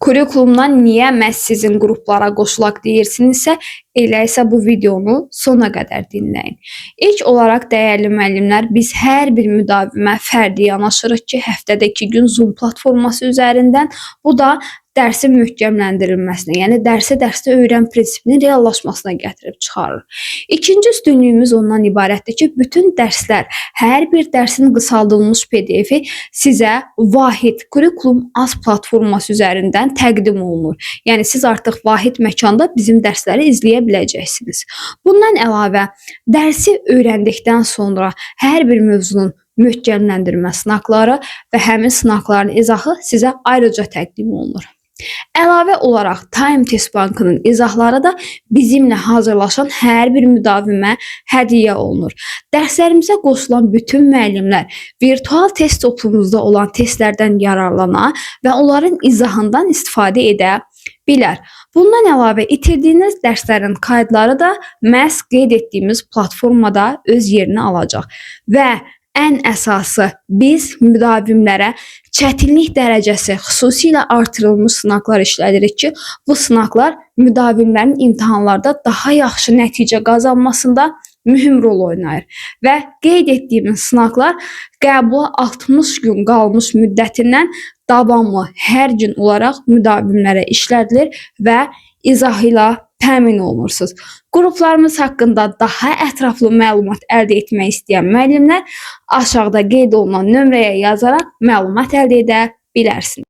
Kurikulumdan niyə məhz sizin qruplara qoşulaq deyirsinizsə, elə isə bu videonu sona qədər dinləyin. İlk olaraq dəyərli müəllimlər, biz hər bir müdavimə fərdi yanaşırıq ki, həftədə 2 gün Zoom platforması üzərindən, bu da dərsin möhkəmləndirilməsinə, yəni dərsdə öyrən prinsipinin reallaşmasına gətirib çıxarır. İkinci üstünlüyümüz ondan ibarətdir ki, bütün dərslər, hər bir dərsin qısaldılmış PDF-i sizə vahid Kurikulum Az platforması üzərindən təqdim olunur. Yəni siz artıq vahid məkanda bizim dərsləri izləyə biləcəksiniz. Bundan əlavə, dərsi öyrəndikdən sonra hər bir mövzunun möhkəmləndirmə sınaqları və həmin sınaqların izahı sizə ayrıca təqdim olunur. Əlavə olaraq Time Test Bankının izahları da bizimlə hazırlaşan hər bir müdavimə hədiyyə olunur. Dərslərimizə qoşulan bütün müəllimlər virtual test toplumumuzda olan testlərdən yararlana və onların izahından istifadə edə bilər. Bundan əlavə itirdiyiniz dərslərin qaydları da məhz qeyd etdiyimiz platformada öz yerini alacaq və ən əsası biz müdavimlərə çətinlik dərəcəsi xüsusilə artırılmış sınaqlar işlədirik ki, bu sınaqlar müdavimlərin imtahanlarda daha yaxşı nəticə qazanmasında mühüm rol oynayır və qeyd etdiyimiz sınaqlar qəbula 60 gün qalmış müddətindən davamlı hər gün olaraq müdavimlərə işlədilir və izah ilə təmin olunursunuz. Qruplarımız haqqında daha ətraflı məlumat əldə etmək istəyən müəllimlər aşağıda qeyd olunan nömrəyə yazaraq məlumat əldə edə bilərsiniz.